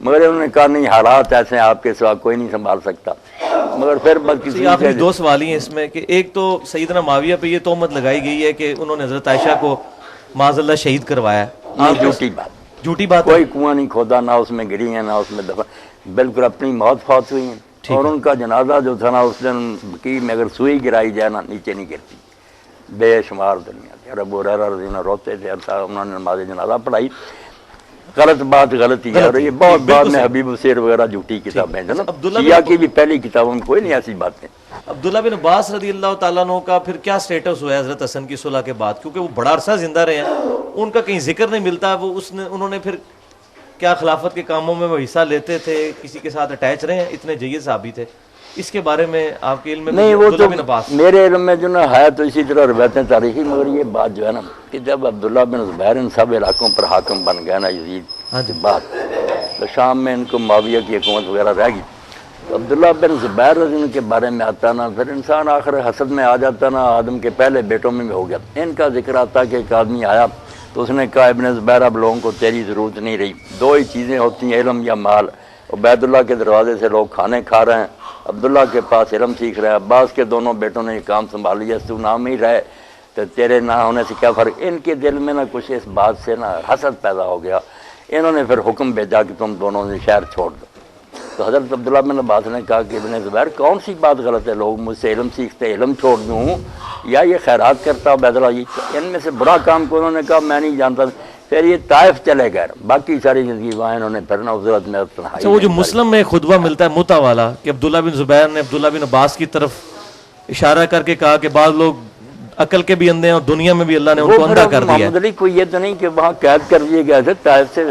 مگر انہوں نے کہا نہیں حالات ایسے ہیں آپ کے سوا کوئی نہیں سنبھال سکتا. مگر پھر کسی آخری دو سوال ہی ہیں اس میں کہ ایک تو سیدنا معاویہ پہ یہ تہمت لگائی گئی ہے کہ انہوں نے حضرت عائشہ کو معاذ اللہ شہید کروایا. جھوٹی بات کوئی کنواں نہیں کھودا، نہ اس میں گری ہیں نہ اس میں دفن، بالکل اپنی موت فوت ہوئی ہیں. اور ان کا جنازہ جو تھا نا اس دن بقیع میں اگر سوئی گرائی جائے نا نیچے نہیں گرتی. بے شمار دنیا تھی. ابو ہریرہ رضی اللہ عنہ روتے تھے، انہوں نے نماز جنازہ پڑھائی. غلط بات غلطی ہے، اور یہ بہت بعد میں حبیب السیر وغیرہ جھوٹی کتابیں ہیں نا، شیعہ کی بھی پہلی کتابوں میں کوئی نہیں ایسی باتیں. عبداللہ بن عباس رضی اللہ تعالیٰ عنہ کا پھر کیا سٹیٹس ہوا ہے حضرت حسن کی صلح کے بعد؟ کیونکہ وہ بڑا عرصہ زندہ رہے ہیں، ان کا کہیں ذکر نہیں ملتا. وہ انہوں نے پھر کیا خلافت کے کاموں میں وہ حصہ لیتے تھے، کسی کے ساتھ اٹیچ رہے ہیں؟ اتنے جید صحابی تھے، اس کے بارے میں آپ کے علم میں؟ نہیں، وہ تو میرے علم میں جو نا ہے تو اسی طرح روایتیں تاریخی، مگر یہ بات جو ہے نا کہ جب عبداللہ بن زبیر ان سب علاقوں پر حاکم بن گیا نا یزید کے بعد، تو شام میں ان کو معاویہ کی حکومت وغیرہ رہ گئی. تو عبداللہ بن زبیر رضی اللہ عنہ کے بارے میں آتا نا، پھر انسان آخر حسد میں آ جاتا نا، آدم کے پہلے بیٹوں میں بھی ہو گیا. ان کا ذکر آتا کہ ایک آدمی آیا تو اس نے کہا ابن زبیر اب لوگوں کو تیری ضرورت نہیں رہی، دو ہی چیزیں ہوتی ہیں، علم یا مال. عبید اللہ کے دروازے سے لوگ کھانے کھا رہے ہیں، عبداللہ کے پاس علم سیکھ رہے ہیں. عباس کے دونوں بیٹوں نے یہ کام سنبھال لیا، تو نام ہی رہے تو تیرے نہ ہونے سے کیا فرق. ان کے دل میں نا کچھ اس بات سے نا حسد پیدا ہو گیا. انہوں نے پھر حکم بھیجا کہ تم دونوں نے شہر چھوڑ دو. تو حضرت عبداللہ بن عباس نے کہا کہ ابن زبیر کون سی بات غلط ہے، لوگ مجھ سے علم سیکھتے علم چھوڑ دوں یا یہ خیرات کرتا عبید اللہ جی؟ ان میں سے برا کام کو انہوں نے کہا میں نہیں جانتا. پھر یہ طائف چلے گئے، باقی ساری زندگی وہاں انہوں نے پھر نا حضرت میں تنہائی. وہ جو مسلم میں خطبہ ملتا ہے متا والا کہ عبداللہ بن زبیر نے عبداللہ بن عباس کی طرف اشارہ کر کے کہا کہ بعض لوگ عقل کے بھی اندھے ہیں اور دنیا میں بھی اللہ نے ان کو اندھا کر دیا. محمد علی کو یہ تو نہیں کہ وہاں قید کر دیے گئے تھے طائف سے